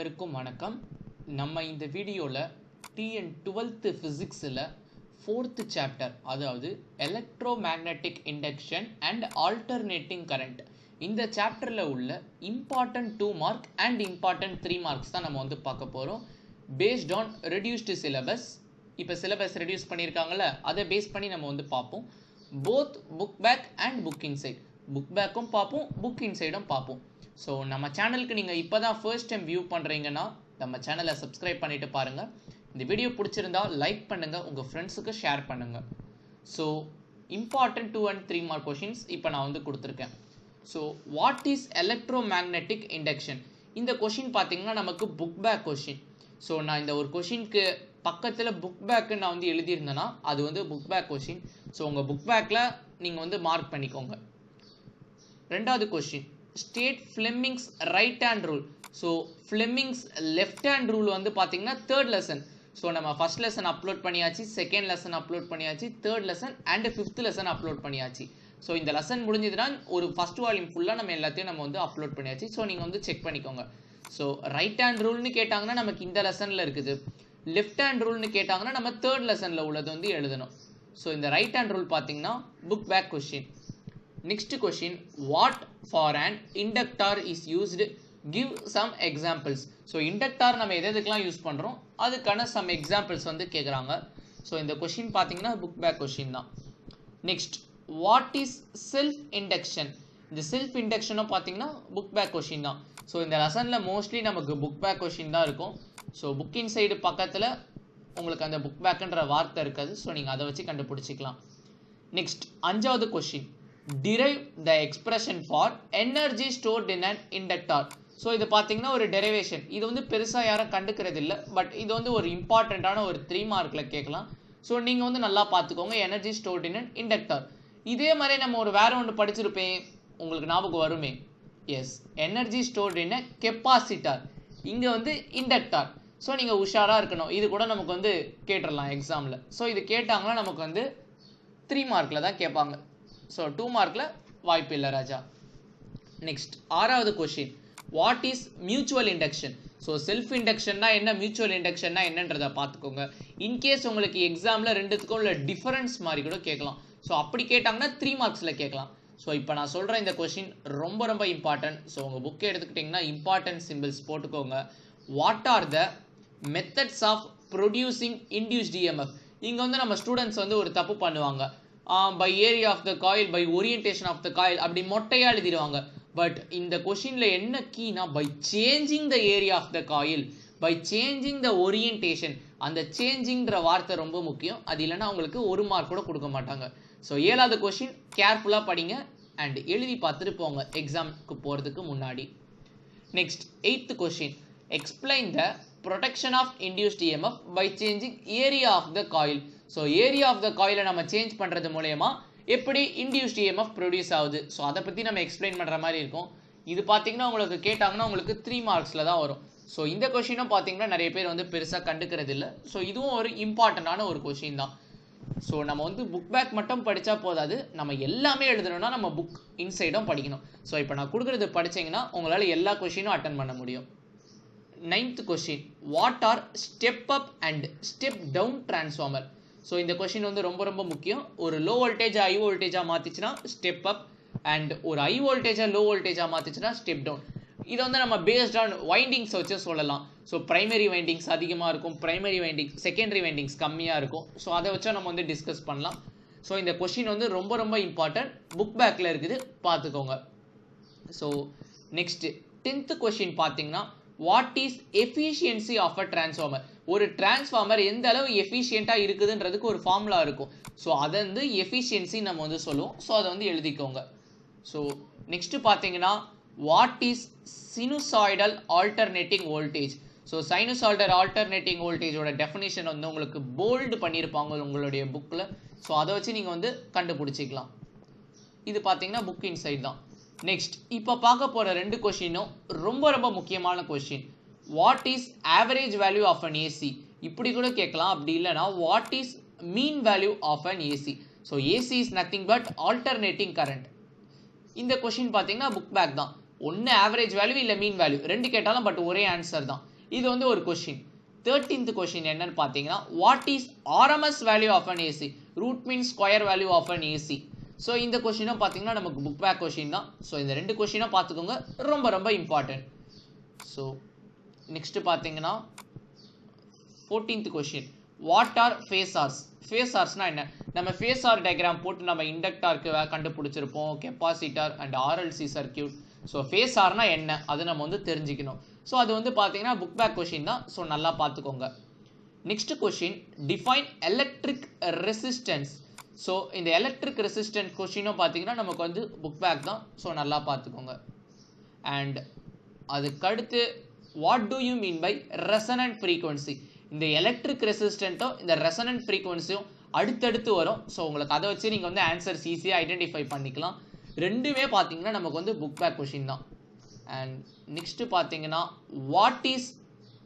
அனைவருக்கும் வணக்கம். நம்ம இந்த வீடியோவில் டிஎன் 12th ஃபிசிக்ஸில் 4th சாப்டர், அதாவது electromagnetic induction and alternating current, இந்த சாப்டரில் உள்ள important 2 mark and important 3 marks தான் நம்ம வந்து பார்க்க போகிறோம். Based on reduced syllabus. இப்போ சிலபஸ் ரெடியூஸ் பண்ணியிருக்காங்கல்ல, அதை பேஸ் பண்ணி நம்ம வந்து பார்ப்போம். Both book back and book inside, book பேக்கும் பார்ப்போம், புக் இன்சைடும் பார்ப்போம். ஸோ நம்ம சேனலுக்கு நீங்கள் இப்போ தான் ஃபர்ஸ்ட் டைம் வியூ பண்ணுறீங்கன்னா நம்ம சேனலை சப்ஸ்கிரைப் பண்ணிவிட்டு பாருங்கள். இந்த வீடியோ பிடிச்சிருந்தா லைக் பண்ணுங்கள், உங்கள் ஃப்ரெண்ட்ஸுக்கு ஷேர் பண்ணுங்கள். So important 2 and 3 mark questions இப்போ நான் வந்து கொடுத்துருக்கேன். So what is electro magnetic induction? இந்த கொஷின் பார்த்தீங்கன்னா நமக்கு புக் பேக் கொஷின். ஸோ நான் இந்த ஒரு கொஷினுக்கு பக்கத்தில் புக் பேக்கு நான் வந்து எழுதியிருந்தேன்னா அது வந்து புக் பேக் கொஷின். ஸோ உங்கள் புக் பேக்கில் நீங்கள் வந்து மார்க் பண்ணிக்கோங்க. ரெண்டாவது question, state Fleming's right hand rule. So Fleming's left hand rule வந்து பார்த்தீங்கன்னா தேர்ட் லெசன். ஸோ நம்ம ஃபர்ஸ்ட் லெசன் அப்லோட் பண்ணியாச்சு, செகண்ட் லெசன் அப்லோட் பண்ணியாச்சு, third lesson and 5th lesson upload பண்ணியாச்சு. ஸோ இந்த லெசன் முடிஞ்சதுன்னா ஒரு ஃபர்ஸ்ட் வால்யூம் ஃபுல்லாக நம்ம எல்லாத்தையும் நம்ம வந்து அப்லோட் பண்ணியாச்சு. ஸோ நீங்கள் வந்து செக் பண்ணிக்கோங்க. ஸோ ரைட் ஹேண்ட் ரூல்னு கேட்டாங்கன்னா நமக்கு இந்த லெசனில் இருக்குது, லெஃப்ட் ஹேண்ட் ரூல்னு கேட்டாங்கன்னா நம்ம தேர்ட் லெசனில் உள்ளது வந்து எழுதணும். ஸோ இந்த ரைட் ஹேண்ட் ரூல் பார்த்தீங்கன்னா book back question. Next question, what for an inductor is used? Give some examples. So inductor நம்ம எதுக்கெல்லாம் யூஸ் பண்ணுறோம் அதுக்கான some examples வந்து கேட்குறாங்க. ஸோ இந்த கொஷின் பார்த்தீங்கன்னா புக் பேக் கொஷின் தான். Next, what is self induction? இந்த செல்ஃப் இண்டக்ஷனும் பார்த்தீங்கன்னா புக் பேக் கொஷின் தான். ஸோ இந்த லெசனில் மோஸ்ட்லி நமக்கு புக் பேக் கொஷின் தான் இருக்கும். ஸோ புக் இன்சைடு பக்கத்தில் உங்களுக்கு அந்த புக் பேக்குன்ற வார்த்தை இருக்காது. ஸோ நீங்கள் அதை வச்சு கண்டுபிடிச்சிக்கலாம். நெக்ஸ்ட், 5வது question, derive the expression for energy stored in an inductor. So இது பார்த்தீங்கன்னா ஒரு டெரிவேஷன். இது வந்து பெருசாக யாரும் கண்டுக்கிறது இல்லை, பட் இது வந்து ஒரு இம்பார்ட்டண்ட்டான ஒரு 3 மார்க்கில் கேட்கலாம். ஸோ நீங்கள் வந்து நல்லா பார்த்துக்கோங்க, energy stored in an inductor. இதே மாதிரி நம்ம ஒரு வேற ஒன்று படிச்சிருப்பேன், உங்களுக்கு ஞாபகம் வருமே. Yes, energy stored in a capacitor. இங்கே வந்து இண்டக்டர். ஸோ நீங்கள் உஷாராக இருக்கணும். இது கூட நமக்கு வந்து கேட்டுடலாம் எக்ஸாமில். ஸோ இது கேட்டாங்கன்னா நமக்கு வந்து 3 மார்க்கில் தான் கேட்பாங்க. ஸோ 2 மார்க்கில் வாய்ப்பு இல்லை ராஜா. நெக்ஸ்ட், 6வது question, what is mutual induction? So self இண்டக்ஷன்னா என்ன, மியூச்சுவல் இண்டக்ஷன்னா என்னன்றதை பார்த்துக்கோங்க. இன்கேஸ் உங்களுக்கு எக்ஸாமில் ரெண்டுத்துக்கும் உள்ள டிஃபரன்ஸ் மாதிரி கூட கேட்கலாம். ஸோ அப்படி கேட்டாங்கன்னா 3 மார்க்ஸில் கேட்கலாம். ஸோ இப்போ நான் சொல்கிற இந்த கொஷின் ரொம்ப ரொம்ப இம்பார்ட்டன்ட். ஸோ உங்கள் புக்கை எடுத்துக்கிட்டிங்கன்னா இம்பார்ட்டன்ட் சிம்பிள்ஸ் போட்டுக்கோங்க. What are the methods of producing induced EMF? இங்கே வந்து நம்ம ஸ்டூடெண்ட்ஸ் வந்து ஒரு தப்பு பண்ணுவாங்க, by area of the coil, by orientation of the coil, அப்படி மொட்டையாக எழுதிடுவாங்க. பட் இந்த கொஷினில் என்ன கீனா, by changing the area of the coil, by changing the orientation. அந்த சேஞ்சிங்ன்ற வார்த்தை ரொம்ப முக்கியம். அது இல்லைன்னா உங்களுக்கு 1 மார்க் கூட கொடுக்க மாட்டாங்க. ஸோ 7வது கொஷின் கேர்ஃபுல்லாக படிங்க அண்ட் எழுதி பார்த்துட்டு போங்க எக்ஸாமுக்கு போகிறதுக்கு முன்னாடி. Next, 8th question, explain the production of induced EMF by changing area of the coil. So area of the காயிலை நம்ம சேஞ்ச் பண்ணுறது மூலயமா எப்படி இன்டியூஸ்ட் இஎம்எஃப் ப்ரொடியூஸ் ஆகுது, ஸோ அதை பற்றி நம்ம எக்ஸ்பிளைன் பண்ணுற மாதிரி இருக்கும். இது பார்த்தீங்கன்னா உங்களுக்கு கேட்டாங்கன்னா உங்களுக்கு 3 மார்க்ஸில் தான் வரும். ஸோ இந்த கொஷினும் பார்த்தீங்கன்னா நிறைய பேர் வந்து பெருசாக கண்டுக்கிறது இல்லை. ஸோ இதுவும் ஒரு இம்பார்ட்டண்ட்டான ஒரு கொஷின் தான். ஸோ நம்ம வந்து புக் பேக் மட்டும் படித்தா போதாது, நம்ம எல்லாமே எழுதணும்னா நம்ம புக் இன்சைடும் படிக்கணும். ஸோ இப்போ நான் கொடுக்குறது படித்தீங்கன்னா உங்களால் எல்லா கொஷினும் அட்டன் பண்ண முடியும். 9th question, what are step up and step down transformer? So இந்த கொஷின் வந்து ரொம்ப ரொம்ப முக்கியம். ஒரு லோ வோல்டேஜாக ஹை வோல்டேஜாக மாற்றிச்சுன்னா ஸ்டெப் அப், அண்ட் ஒரு ஹை வோல்டேஜாக லோ வோல்டேஜாக மாற்றிச்சுன்னா ஸ்டெப் டவுன். இதை வந்து நம்ம பேஸ்ட் ஆன் வைண்டிங்ஸ் வச்சு சொல்லலாம். ஸோ பிரைமரி வைண்டிங்ஸ் அதிகமாக இருக்கும், பிரைமரி வைண்டிங்ஸ், செகண்டரி வைண்டிங்ஸ் கம்மியாக இருக்கும். ஸோ அதை வச்சா நம்ம வந்து டிஸ்கஸ் பண்ணலாம். ஸோ இந்த கொஷின் வந்து ரொம்ப ரொம்ப இம்பார்ட்டன்ட், புக் பேக்கில் இருக்குது, பார்த்துக்கோங்க. ஸோ நெக்ஸ்ட் 10th கொஷின் பார்த்தீங்கன்னா, what is efficiency of a transformer? ஒரு டிரான்ஸ்ஃபார்மர் எந்த அளவு எஃபிஷியண்ட்டாக இருக்குதுன்றதுக்கு ஒரு ஃபார்முலா இருக்கும். ஸோ அதை வந்து எஃபிஷியன்சி நம்ம வந்து சொல்லுவோம். ஸோ அதை வந்து எழுதிக்கோங்க. ஸோ நெக்ஸ்ட் பார்த்தீங்கன்னா, what is sinusoidal alternating voltage? So sinusoidal alternating வோல்டேஜோட டெஃபினிஷன் வந்து உங்களுக்கு போல்டு பண்ணியிருப்பாங்க உங்களுடைய புக்கில். ஸோ அதை வச்சு நீங்கள் வந்து கண்டுபிடிச்சிக்கலாம். இது பார்த்தீங்கன்னா புக் இன்சைட் தான். நெக்ஸ்ட், இப்போ பார்க்க போகிற 2 கொஷினும் ரொம்ப ரொம்ப முக்கியமான question. What is average value of an AC? இப்படி கூட கேட்கலாம். அப்படி இல்லைனா what is mean value of an AC? So AC is nothing but alternating current. இந்த கொஷின் பார்த்தீங்கன்னா புக் பேக் தான். ஒன்று ஆவரேஜ் வேல்யூ இல்லை மீன் வேல்யூ ரெண்டு கேட்டாலும் பட் ஒரே ஆன்சர் தான். இது வந்து ஒரு கொஷின். 13th கொஷின் என்னன்னு பார்த்தீங்கன்னா what is RMS value of an AC, root mean square value of an AC. So இந்த கொஷினும் பார்த்தீங்கன்னா நமக்கு புக் பேக் கொஷின் தான். ஸோ இந்த ரெண்டு கொஷினும் பார்த்துக்கோங்க, ரொம்ப ரொம்ப இம்பார்ட்டன்ட். ஸோ நெக்ஸ்ட் பார்த்தீங்கன்னா 14th question what are phasors. ஃபேஸார்ஸ்னா என்ன? நம்ம ஃபேஸார் டயக்ராம் போட்டு நம்ம இண்டக்டாருக்கு கண்டுபிடிச்சிருப்போம், capacitor and RLC circuit. So ஃபேஸார்னா என்ன அது நம்ம வந்து தெரிஞ்சுக்கணும். ஸோ அது வந்து பார்த்தீங்கன்னா புக் பேக் கொஷின் தான். ஸோ நல்லா பார்த்துக்கோங்க. Next question define electric resistance. So இந்த எலக்ட்ரிக் ரெசிஸ்டன்ஸ் கொஷினும் பார்த்தீங்கன்னா நமக்கு வந்து புக் பேக் தான். ஸோ நல்லா பார்த்துக்கோங்க. அண்ட் அதுக்கடுத்து what do you mean by resonant frequency. இந்த எலக்ட்ரிக் ரெசிஸ்டன்ட்டும் இந்த ரெசனன்ட் ஃப்ரீக்வன்சியும் அடுத்தடுத்து வரும். ஸோ உங்களுக்கு அதை வச்சு நீங்கள் வந்து ஆன்சர்ஸ் ஈஸியாக ஐடென்டிஃபை பண்ணிக்கலாம். ரெண்டுமே பார்த்தீங்கன்னா நமக்கு வந்து புக் பேக் கொஷின் தான். அண்ட் நெக்ஸ்ட் பார்த்தீங்கன்னா what is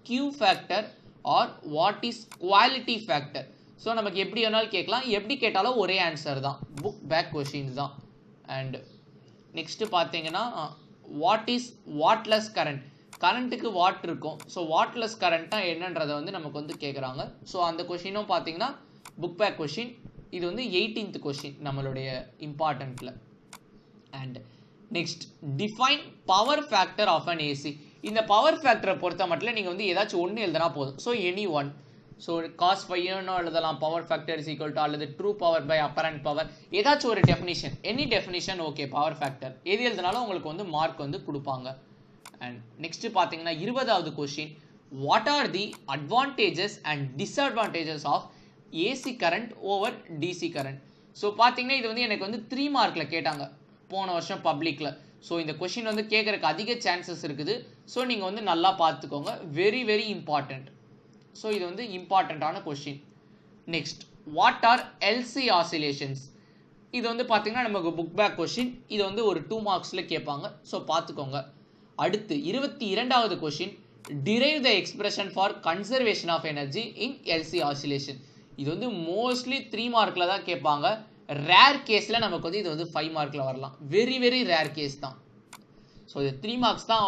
Q factor or what is quality factor. So நமக்கு எப்படி வேணாலும் கேட்கலாம், எப்படி கேட்டாலும் ஒரே ஆன்சர் தான், புக் பேக் கொஷின்ஸ் தான். அண்ட் நெக்ஸ்ட் பார்த்தீங்கன்னா வாட் இஸ் வாட்லெஸ் கரண்ட். கரண்ட்டுக்கு வாட் இருக்கும். ஸோ வாட்லெஸ் கரண்ட்டாக என்னன்றதை வந்து நமக்கு வந்து கேட்குறாங்க. ஸோ அந்த கொஷினும் பார்த்தீங்கன்னா புக் பேக் கொஷின். இது வந்து 18th கொஷின் நம்மளுடைய இம்பார்ட்டண்ட்டில். And next define power factor of an AC. இந்த பவர் ஃபேக்டரை பொறுத்த மட்டும் நீங்கள் வந்து ஏதாச்சும் ஒன்று எழுதுனா போதும். So any one. So cos ஃபைன்னு எழுதலாம், power factor is equal to, அல்லது true power by apparent power, ஏதாச்சும் ஒரு definition, any definition okay. Power factor எது எழுதினாலும் உங்களுக்கு வந்து மார்க் வந்து கொடுப்பாங்க. அண்ட் நெக்ஸ்ட் பார்த்தீங்கன்னா 20வது question what are the advantages and disadvantages of AC current over DC current. So பார்த்தீங்கன்னா இது வந்து எனக்கு வந்து 3 மார்க்கில் கேட்டாங்க போன வருஷம் பப்ளிக்கில். ஸோ இந்த கொஷின் வந்து கேட்குறதுக்கு அதிக சான்சஸ் இருக்குது. ஸோ நீங்கள் வந்து நல்லா பார்த்துக்கோங்க, வெரி வெரி இம்பார்ட்டண்ட். ஸோ இது வந்து இம்பார்ட்டண்ட்டான question. Next what are LC oscillations. இது வந்து பார்த்தீங்கன்னா நமக்கு புக் பேக் கொஷின். இது வந்து ஒரு 2 மார்க்ஸில் கேட்பாங்க. ஸோ பார்த்துக்கோங்க. அடுத்து 22வது question derive the expression for conservation of energy in LC oscillation. இது வந்து மோஸ்ட்லி 3 மார்க்கில் தான் கேட்பாங்க. ரேர் கேஸில் நமக்கு வந்து இது வந்து 5 மார்க்கில் வரலாம். வெரி வெரி ரேர் கேஸ் தான். ஸோ இது 3 மார்க்ஸ் தான்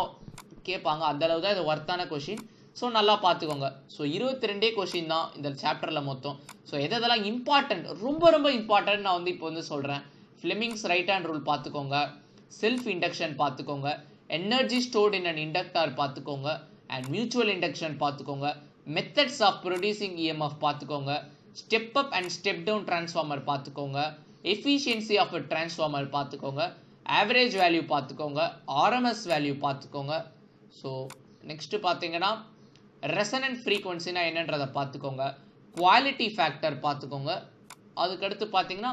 கேட்பாங்க, அந்தளவு தான் இது ஒர்த்தான கொஷின். ஸோ நல்லா பார்த்துக்கோங்க. ஸோ 22 கொஷின் தான் இந்த சாப்டரில் மொத்தம். ஸோ எதெல்லாம் இம்பார்ட்டன்ட், ரொம்ப ரொம்ப இம்பார்ட்டன்ட் நான் வந்து இப்போ வந்து சொல்கிறேன். ஃப்ளெமிங்ஸ் ரைட் ஹேண்ட் ரூல் பார்த்துக்கோங்க, செல்ஃப் இண்டக்ஷன் பார்த்துக்கோங்க, energy stored in an inductor பார்த்துக்கோங்க, அண்ட் மியூச்சுவல் இண்டக்ஷன் பார்த்துக்கோங்க, மெத்தட்ஸ் ஆஃப் ப்ரொடியூசிங் இஎம்எஃப் பார்த்துக்கோங்க, step up and step down transformer பார்த்துக்கோங்க, எஃபிஷியன்சி ஆஃப் அ டிரான்ஸ்ஃபார்மர் பார்த்துக்கோங்க, ஆவரேஜ் வேல்யூ பார்த்துக்கோங்க, ஆர்எம்எஸ் வேல்யூ பார்த்துக்கோங்க. So next பார்த்தீங்கன்னா ரெசனன்ட் ஃப்ரீக்வன்சினா என்னன்றதை பார்த்துக்கோங்க, குவாலிட்டி ஃபேக்டர் பார்த்துக்கோங்க. அதுக்கடுத்து பார்த்தீங்கன்னா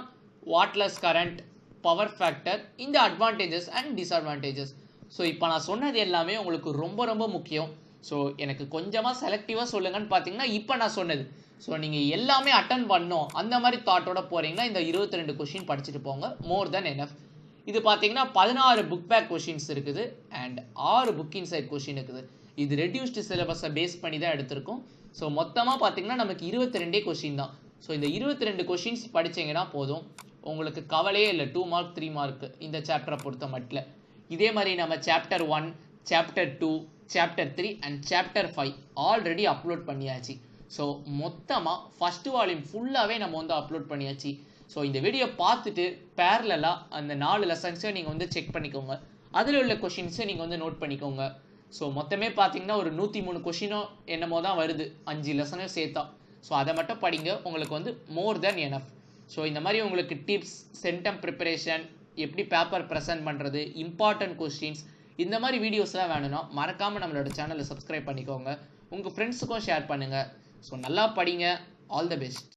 வாட்லெஸ் கரண்ட், பவர் ஃபேக்டர், இந்த அட்வான்டேஜஸ் அண்ட் டிஸ்அட்வான்டேஜஸ். ஸோ இப்போ நான் சொன்னது எல்லாமே உங்களுக்கு ரொம்ப ரொம்ப முக்கியம். ஸோ எனக்கு கொஞ்சமாக செலக்டிவாக சொல்லுங்கன்னு பார்த்தீங்கன்னா இப்போ நான் சொன்னது. ஸோ நீங்கள் எல்லாமே அட்டன் பண்ணோம் அந்த மாதிரி தாட்டோட போகிறீங்கன்னா இந்த 22 கொஷின் படிச்சுட்டு போங்க, மோர் தென் எனஃப். இது பார்த்தீங்கன்னா 16 புக் பேக் கொஷின்ஸ் இருக்குது அண்ட் 6 புக் இன்சைட் கொஷின் இருக்குது. இது ரெடியூஸ்டு சிலபஸை பேஸ் பண்ணி தான் எடுத்திருக்கோம். ஸோ மொத்தமாக பார்த்தீங்கன்னா நமக்கு 22 கொஷின் தான். ஸோ இந்த 22 கொஷின்ஸ் படித்தீங்கன்னா போதும், உங்களுக்கு கவலையே இல்லை 2 மார்க் 3 மார்க் இந்த சாப்டரை பொறுத்த மட்டும். இதே மாதிரி நம்ம chapter 1, chapter 2, chapter 3 and chapter 5 already upload பண்ணியாச்சு. ஸோ மொத்தமாக ஃபஸ்ட்டு வால்யூம் ஃபுல்லாகவே நம்ம வந்து அப்லோட் பண்ணியாச்சு. ஸோ இந்த வீடியோ பார்த்துட்டு பேரலாக அந்த 4 லெசன்ஸை நீங்கள் வந்து செக் பண்ணிக்கோங்க, அதில் உள்ள கொஷின்ஸை நீங்கள் வந்து நோட் பண்ணிக்கோங்க. ஸோ மொத்தமே பார்த்தீங்கன்னா ஒரு 103 கொஷினோ என்னமோ தான் வருது 5 லெசனையும் சேர்த்தா. ஸோ அதை மட்டும் படிங்க, உங்களுக்கு வந்து மோர் தென் எனஃப். ஸோ இந்த மாதிரி உங்களுக்கு டிப்ஸ், சென்டம் ப்ரிப்பரேஷன், எப்படி பேப்பர் ப்ரெசென்ட் பண்ணுறது, இம்பார்ட்டன்ட் கொஸ்டின்ஸ், இந்த மாதிரி வீடியோஸ்லாம் வேணும்னா மறக்காமல் நம்மளோட சேனலை சப்ஸ்கிரைப் பண்ணிக்கோங்க, உங்கள் ஃப்ரெண்ட்ஸுக்கும் ஷேர் பண்ணுங்கள். ஸோ நல்லா படிங்க. All the best.